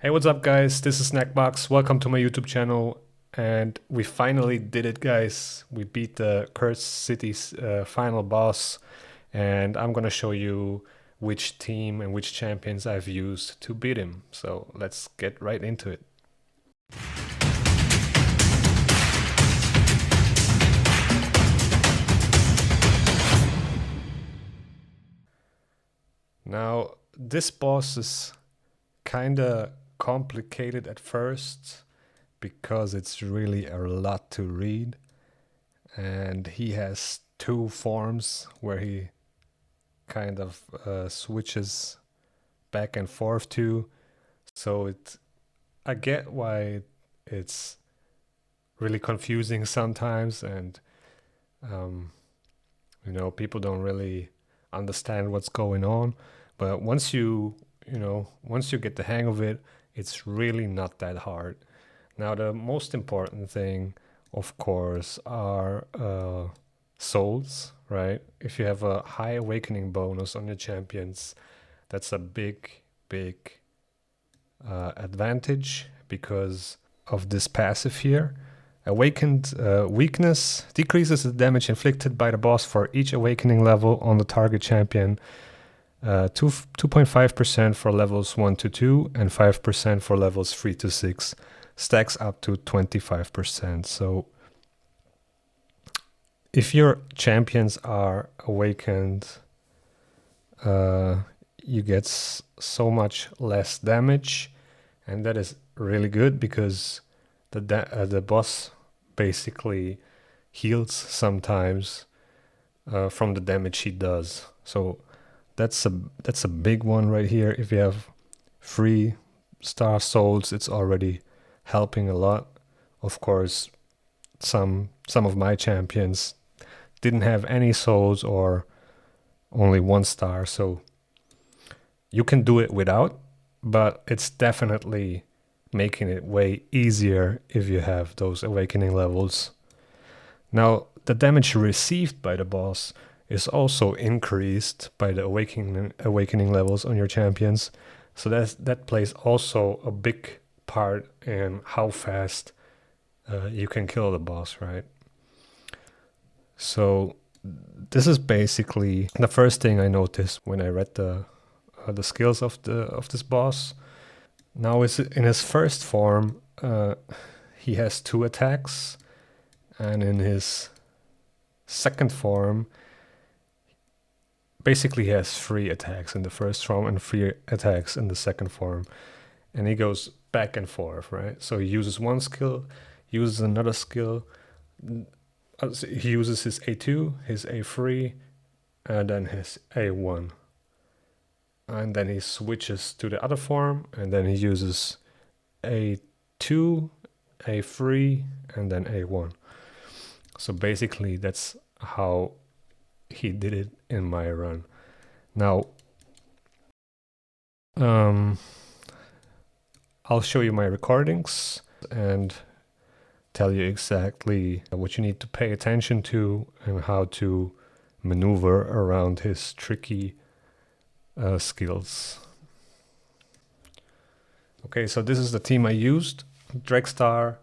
Hey, what's up, guys? This is Snackbox. Welcome to my YouTube channel. And we finally did it, guys. We beat the Cursed City's final boss. And I'm gonna show you which team and which champions I've used to beat him. So let's get right into it. Now, this boss is kinda complicated at first because it's really a lot to read. And he has two forms where he kind of switches back and forth to. So I get why it's really confusing sometimes, and um, people don't really understand what's going on. But once you get the hang of it, it's really not that hard. Now, the most important thing, of course, are souls, right? If you have a high awakening bonus on your champions, that's a big advantage because of this passive here. Awakened weakness decreases the damage inflicted by the boss for each awakening level on the target champion. 2.5% for levels 1 to 2 and 5% for levels 3 to 6. Stacks up to 25%. So if your champions are awakened, you get so much less damage, and that is really good because the boss basically heals sometimes from the damage he does. So that's a big one right here. If you have 3-star souls, it's already helping a lot. Of course, some of my champions didn't have any souls or only 1 star, so you can do it without, but it's definitely making it way easier if you have those awakening levels. Now, the damage received by the boss is also increased by the awakening levels on your champions. So that plays also a big part in how fast you can kill the boss, right? So this is basically the first thing I noticed when I read the skills of this boss. Now, in his first form, he has 2 attacks, and in his second form, basically he has 3 attacks in the first form and 3 attacks in the second form, and he goes back and forth, right? So he uses one skill, uses another skill, he uses his A2, his A3, and then his A1. And then he switches to the other form, and then he uses A2, A3, and then A1. So basically that's how he did it in my run. Now, I'll show you my recordings and tell you exactly what you need to pay attention to and how to maneuver around his tricky skills. Okay, so this is the team I used. Dragstar.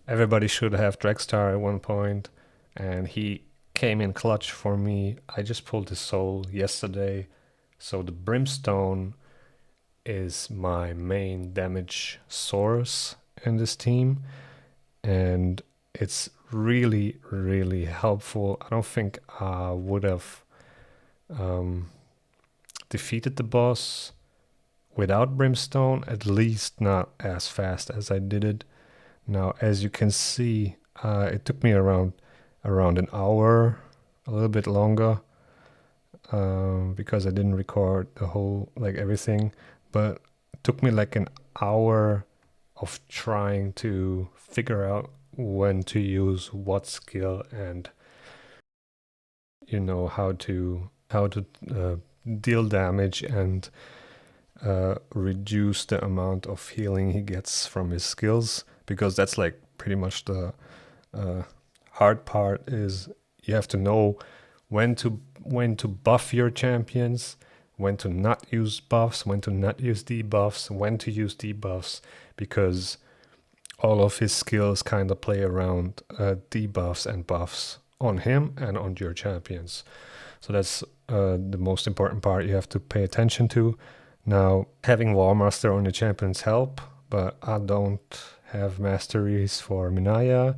Everybody should have Dragstar at one point, and he came in clutch for me. I just pulled his soul yesterday, so the Brimstone is my main damage source in this team, and it's really helpful. I don't think I would have defeated the boss without Brimstone, at least not as fast as I did it. Now, as you can see, it took me around an hour, a little bit longer, because I didn't record the whole, like everything, but it took me like an hour of trying to figure out when to use what skill and how to deal damage and reduce the amount of healing he gets from his skills, because that's like pretty much the hard part. Is you have to know when to buff your champions when to not use buffs, when to not use debuffs, when to use debuffs, because all of his skills kind of play around debuffs and buffs on him and on your champions. So that's the most important part you have to pay attention to. Now, having Warmaster on your champions help, but I don't have masteries for Minaya.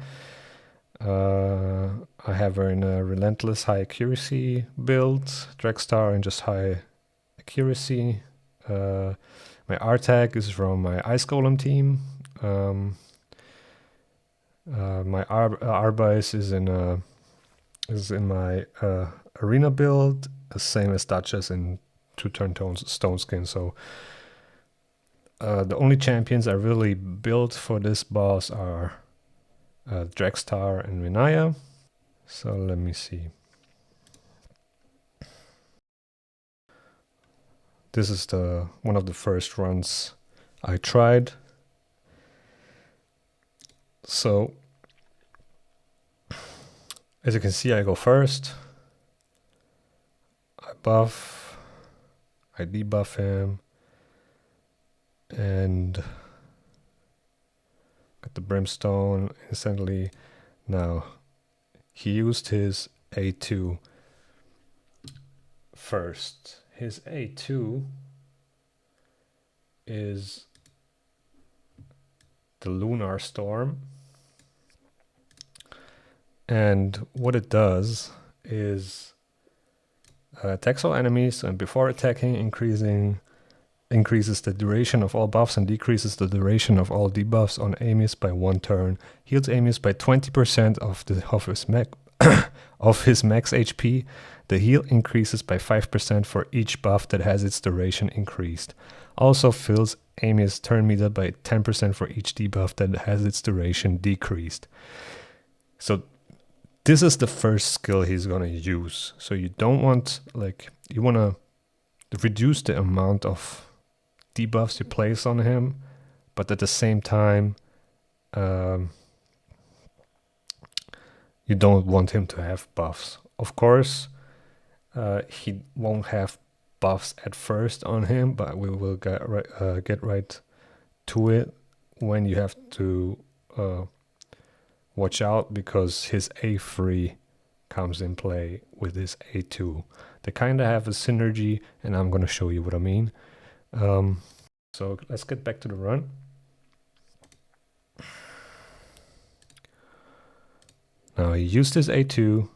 I have her in a relentless high accuracy build, Dragstar and just high accuracy. My R-Tag is from my Ice Golem team. My Arbise is in my arena build, the same as Duchess in Two-Turn Stone Skin. So the only champions I really built for this boss are Dragstar and Vinaya. So let me see. This is one of the first runs I tried. So as you can see, I go first. I buff, I debuff him, and got the Brimstone instantly. Now, he used his A2 first. His A2 is the Lunar Storm. And what it does is attacks all enemies, and before attacking, increases the duration of all buffs and decreases the duration of all debuffs on Amius by 1 turn. Heals Amius by 20% of his max HP. The heal increases by 5% for each buff that has its duration increased. Also fills Amius' turn meter by 10% for each debuff that has its duration decreased. So this is the first skill he's gonna use. So you don't want, you wanna reduce the amount of debuffs you place on him, but at the same time, you don't want him to have buffs. Of course, he won't have buffs at first on him, but we will get right to it when you have to watch out, because his A3 comes in play with his A2. They kind of have a synergy, and I'm going to show you what I mean. So let's get back to the run. Now he used his A2.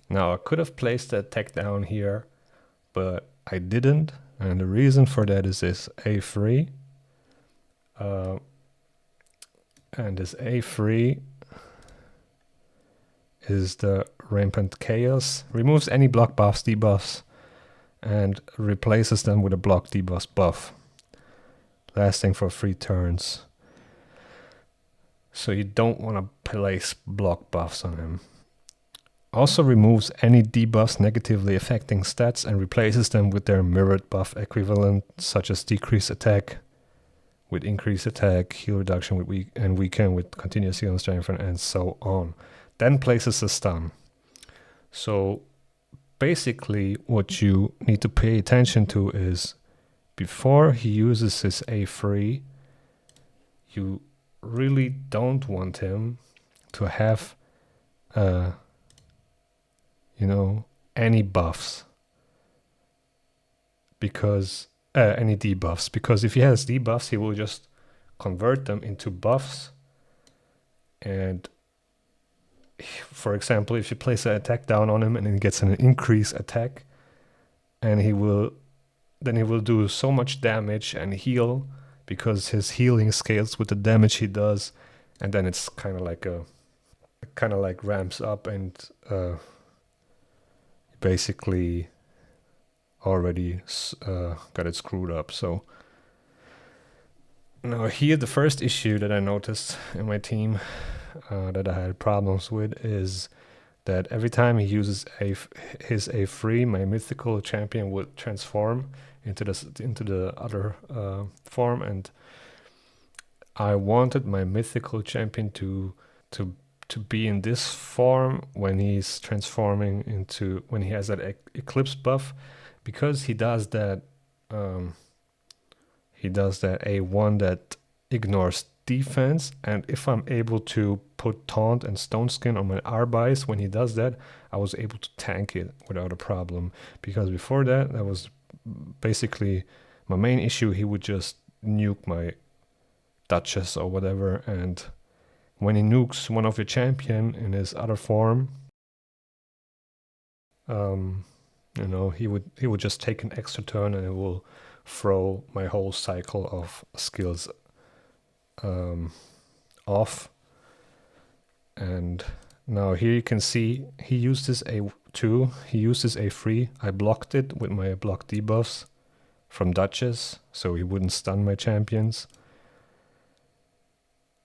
Now I could have placed the attack down here, but I didn't, and the reason for that is this A3. And this A3 is the Rampant Chaos. Removes any block buffs, debuffs, and replaces them with a block debuffs buff, lasting for 3 turns. So you don't want to place block buffs on him. Also removes any debuffs negatively affecting stats and replaces them with their mirrored buff equivalent, such as decreased attack with increased attack, heal reduction with weaken with continuous heal and strength, and so on. Then places a stun. So basically what you need to pay attention to is, before he uses his A3, you really don't want him to have any buffs, because any debuffs, because if he has debuffs, he will just convert them into buffs. And for example, if you place an attack down on him and he gets an increased attack, and he will do so much damage and heal, because his healing scales with the damage he does, and then it's kind of like ramps up, and basically already got it screwed up. So now here, the first issue that I noticed in my team that I had problems with is that every time he uses his A3, my mythical champion would transform into the other form, and I wanted my mythical champion to be in this form when he's transforming into, when he has that eclipse buff, because he does that A1 that ignores defense, and if I'm able to put taunt and stone skin on my Arbice when he does that, I was able to tank it without a problem, because before that was basically my main issue. He would just nuke my Duchess or whatever, and when he nukes one of your champion in his other form, he would just take an extra turn and it will throw my whole cycle of skills off. And now here you can see he used this A2, he used this A3. I blocked it with my block debuffs from Duchess, so he wouldn't stun my champions.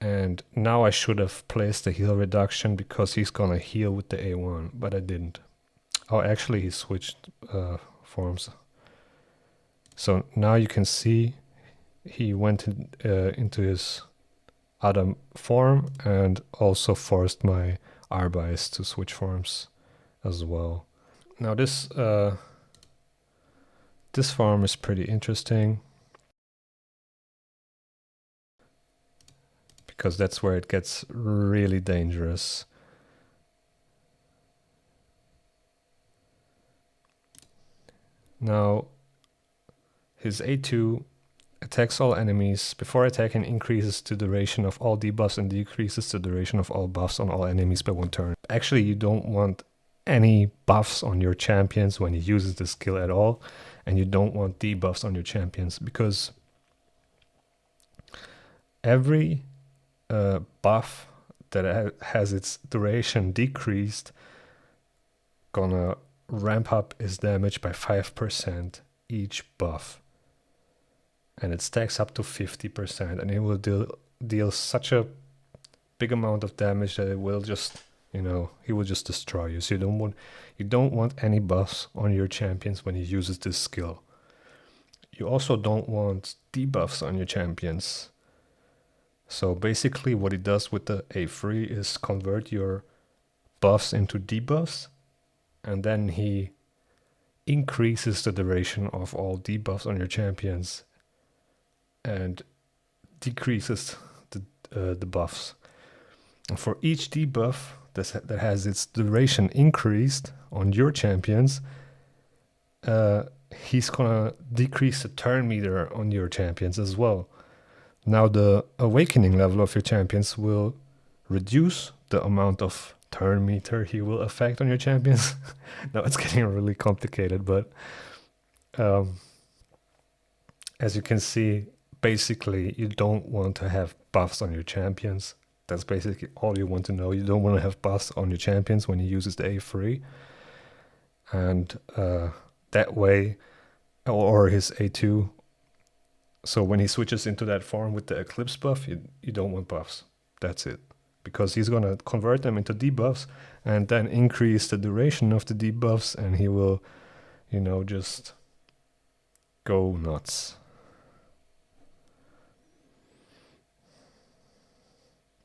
And now I should have placed the heal reduction because he's gonna heal with the A1, but I didn't. Oh, actually he switched forms. So now you can see he went into his other form and also forced my Arbice to switch forms as well. Now this form is pretty interesting, because that's where it gets really dangerous. Now, his A2 attacks all enemies. Before attacking, increases the duration of all debuffs and decreases the duration of all buffs on all enemies by 1 turn. Actually, you don't want any buffs on your champions when he uses the skill at all, and you don't want debuffs on your champions, because every buff that has its duration decreased gonna ramp up his damage by 5% each buff, and it stacks up to 50%, and it will deal such a big amount of damage that it will just, he will just destroy you. So you don't want any buffs on your champions when he uses this skill. You also don't want debuffs on your champions. So basically what he does with the A3 is convert your buffs into debuffs, and then he increases the duration of all debuffs on your champions and decreases the buffs. And for each debuff that has its duration increased on your champions, he's gonna decrease the turn meter on your champions as well. Now the awakening level of your champions will reduce the amount of turn meter he will affect on your champions. Now it's getting really complicated, but as you can see, basically you don't want to have buffs on your champions. That's basically all you want to know. You don't want to have buffs on your champions when he uses the A3. And that way, or his A2. So when he switches into that form with the Eclipse buff, you don't want buffs. That's it. Because he's going to convert them into debuffs and then increase the duration of the debuffs, and he will, just go nuts.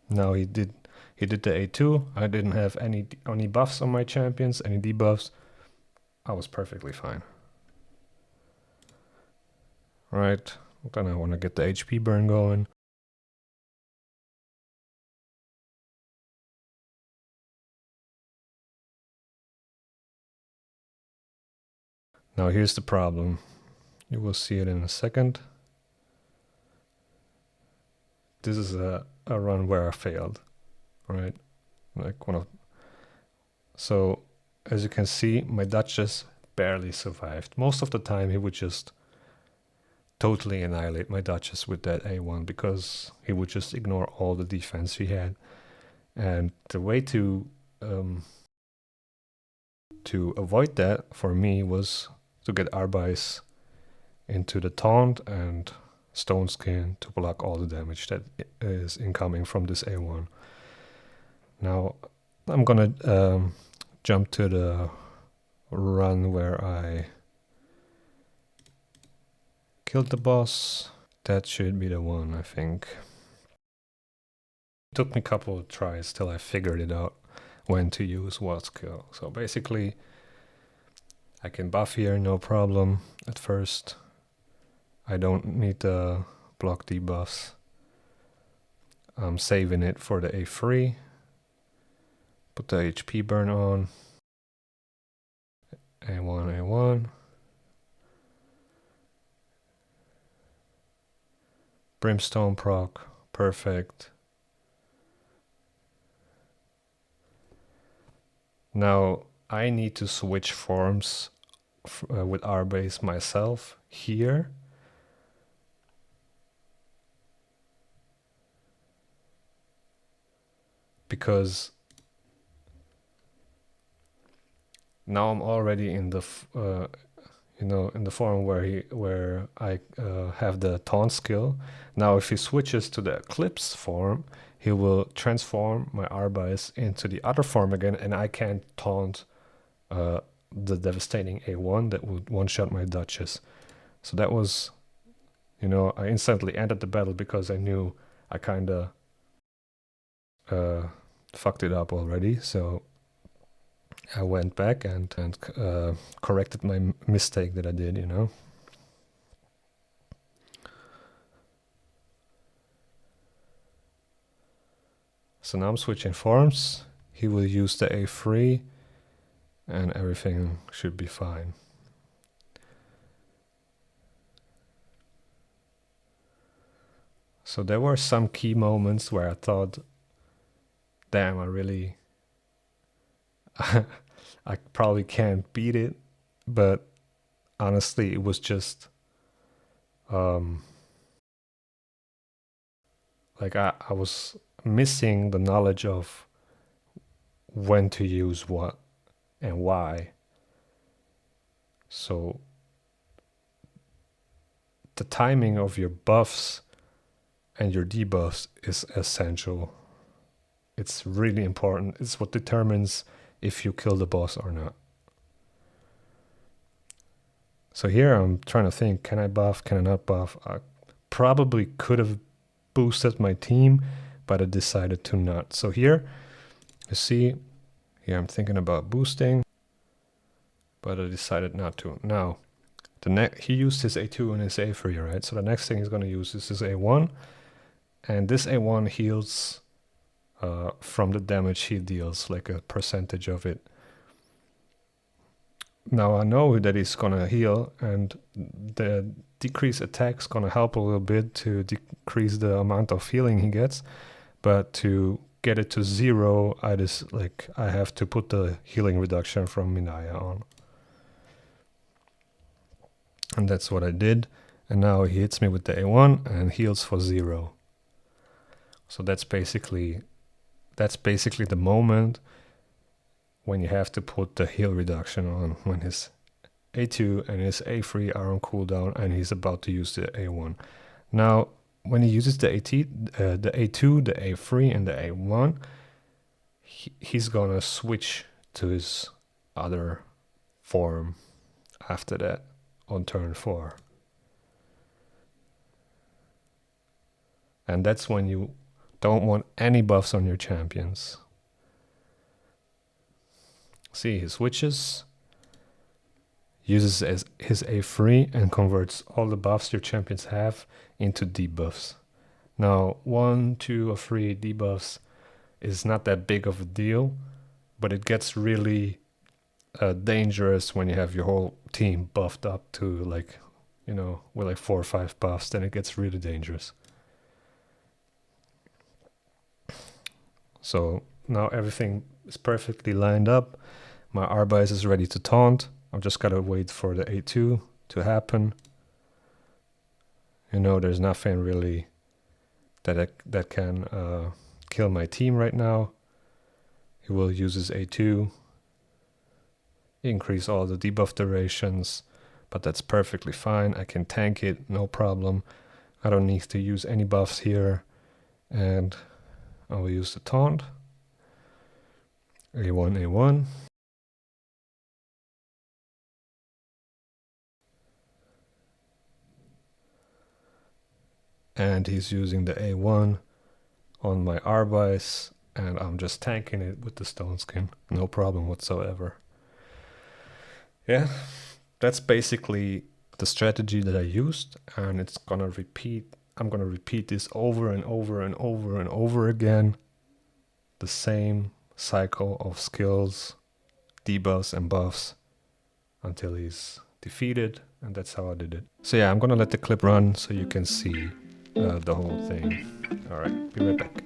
Now he did the A2. I didn't have any buffs on my champions, any debuffs. I was perfectly fine. Right, then I want to get the HP burn going. Now here's the problem. You will see it in a second. This is a run where I failed, right? So as you can see, my Duchess barely survived. Most of the time he would just totally annihilate my Duchess with that A1, because he would just ignore all the defense he had. And the way to avoid that for me was to get Arbice into the taunt and stone skin to block all the damage that is incoming from this A1. Now I'm gonna jump to the run where I killed the boss. That should be the one, I think. Took me a couple of tries till I figured it out when to use what skill. So basically, I can buff here, no problem at first. I don't need to block debuffs. I'm saving it for the A3. Put the HP burn on. A1, A1. Brimstone proc, perfect. Now I need to switch forms with R-base myself here. Because now I'm already in the in the form where I have the taunt skill. Now if he switches to the Eclipse form, he will transform my Arbais into the other form again, and I can't taunt the devastating A1 that would one-shot my Duchess. So that was, I instantly ended the battle because I knew I kind of fucked it up already. So I went back and corrected my mistake that I did, So now I'm switching forms. He will use the A3 and everything should be fine. So there were some key moments where I thought, damn, I probably can't beat it, but honestly, it was just like I was missing the knowledge of when to use what and why. So the timing of your buffs and your debuffs is essential. It's really important. It's what determines if you kill the boss or not. So here I'm trying to think, can I buff, can I not buff? I probably could have boosted my team, but I decided to not. So here, you see, here I'm thinking about boosting, but I decided not to. Now, he used his A2 and his A3, right? So the next thing he's going to use is his A1, and this A1 heals from the damage he deals, like a percentage of it. Now I know that he's gonna heal, and the decreased attack's gonna help a little bit to decrease the amount of healing he gets, but to get it to 0, I have to put the healing reduction from Minaya on. And that's what I did, and now he hits me with the A1 and heals for 0. So that's basically the moment when you have to put the heal reduction on, when his A2 and his A3 are on cooldown and he's about to use the A1. Now, when he uses the A2, the A3, and the A1, he's gonna switch to his other form after that on turn 4. And that's when you don't want any buffs on your champions. See, he switches, uses his A3 and converts all the buffs your champions have into debuffs. Now, 1, 2, or 3 debuffs is not that big of a deal, but it gets really dangerous when you have your whole team buffed up to with like 4 or 5 buffs. Then it gets really dangerous. So now everything is perfectly lined up. My Arbais is ready to taunt. I've just got to wait for the A2 to happen. There's nothing really that can kill my team right now. He will use his A2, increase all the debuff durations, but that's perfectly fine. I can tank it, no problem. I don't need to use any buffs here, and I will use the taunt. A1, A1. And he's using the A1 on my Arbice, and I'm just tanking it with the stone skin. No problem whatsoever. Yeah, that's basically the strategy that I used, and it's gonna repeat. I'm gonna repeat this over and over and over and over again. The same cycle of skills, debuffs and buffs until he's defeated, and that's how I did it. So yeah, I'm gonna let the clip run so you can see the whole thing. Alright, be right back.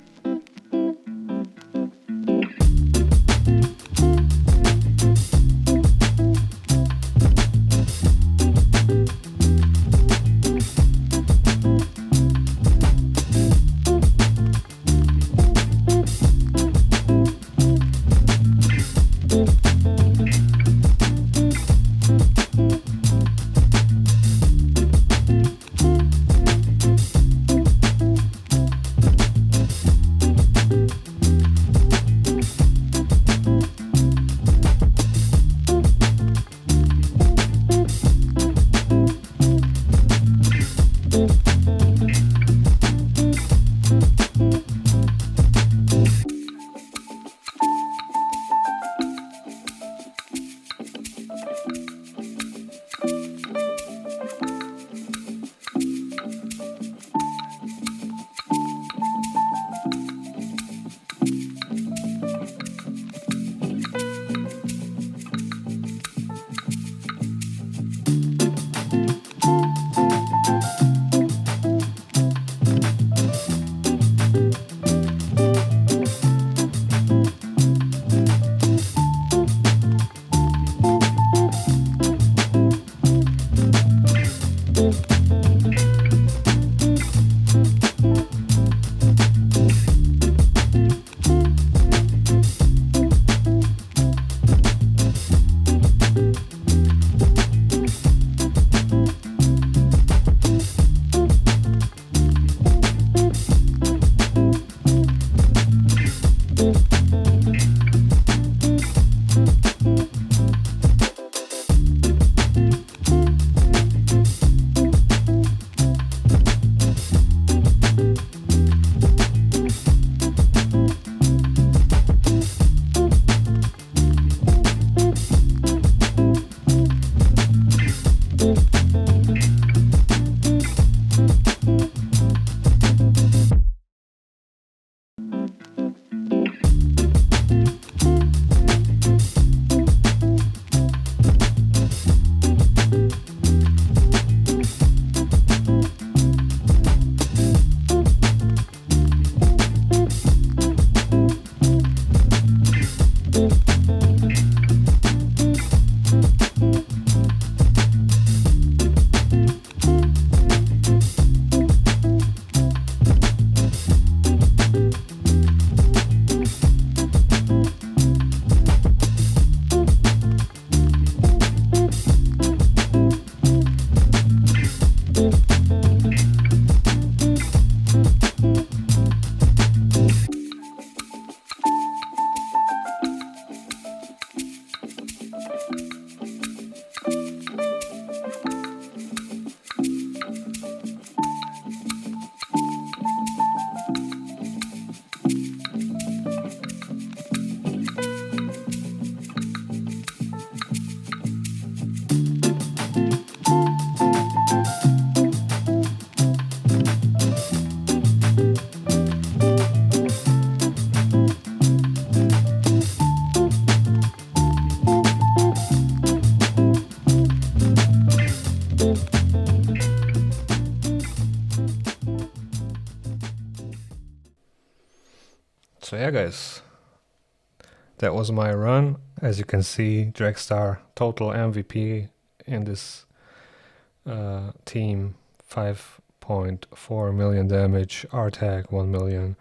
So yeah guys, that was my run. As you can see, Dragstar total MVP in this team, 5.4 million damage, R-Tag 1 million,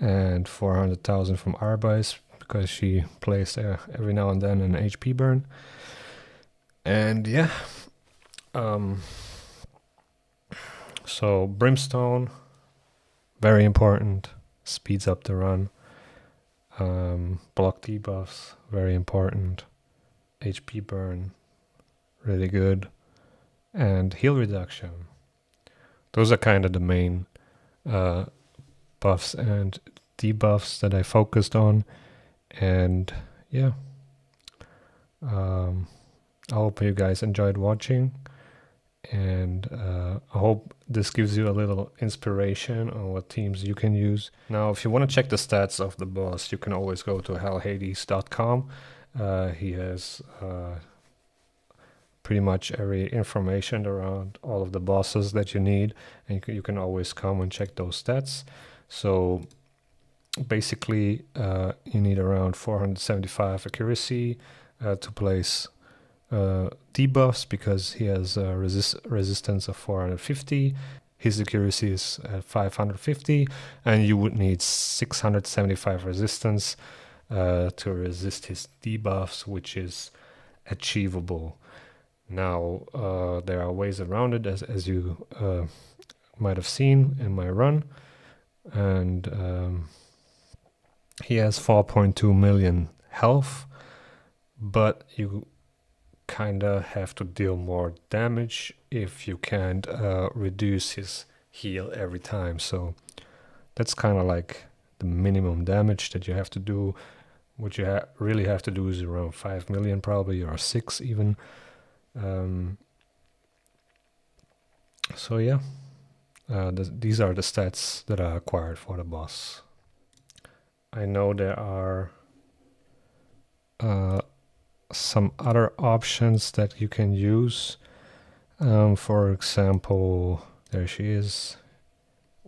and 400,000 from Arbice because she plays every now and then an HP burn. And yeah, so Brimstone, very important, speeds up the run. Block debuffs, very important. HP burn, really good. And heal reduction. Those are kind of the main buffs and debuffs that I focused on. And yeah, I hope you guys enjoyed watching, and I hope this gives you a little inspiration on what teams you can use. Now, if you want to check the stats of the boss, you can always go to hellhades.com. He has pretty much every information around all of the bosses that you need, and you can always come and check those stats. So basically, you need around 475 accuracy to place debuffs, because he has a resistance of 450. His accuracy is 550, and you would need 675 resistance to resist his debuffs, which is achievable. Now, there are ways around it, as you might have seen in my run, and he has 4.2 million health, but you kinda have to deal more damage if you can't reduce his heal every time. So that's kind of like the minimum damage that you have to do. What you really have to do is around 5 million probably, or 6 even. So yeah, these are the stats that are acquired for the boss. I know there are some other options that you can use. For example, there she is,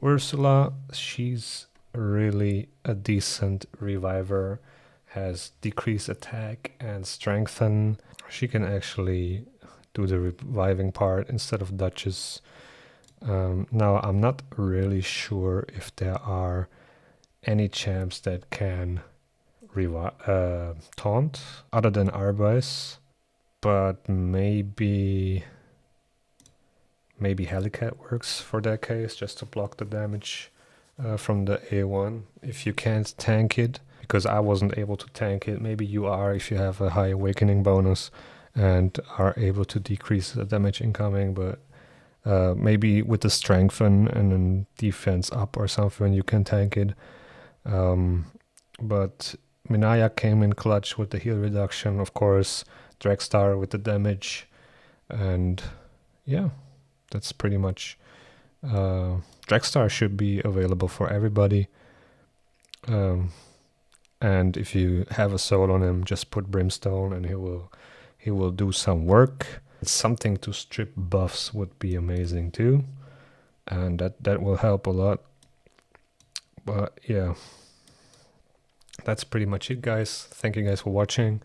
Ursula. She's really a decent reviver, has decreased attack and strengthen. She can actually do the reviving part instead of Duchess. Now, I'm not really sure if there are any champs that can taunt other than Arbais, but maybe Helicat works for that case, just to block the damage from the A1 if you can't tank it, because I wasn't able to tank it. Maybe you are if you have a high awakening bonus and are able to decrease the damage incoming, but maybe with the strengthen and then defense up or something you can tank it. But Minaya came in clutch with the heal reduction, of course, Dragstar with the damage, and yeah, that's pretty much... Dragstar should be available for everybody, and if you have a soul on him, just put Brimstone and he will do some work. Something to strip buffs would be amazing too, and that will help a lot. But yeah, that's pretty much it, guys. Thank you guys for watching,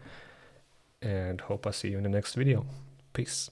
and hope I see you in the next video. Peace.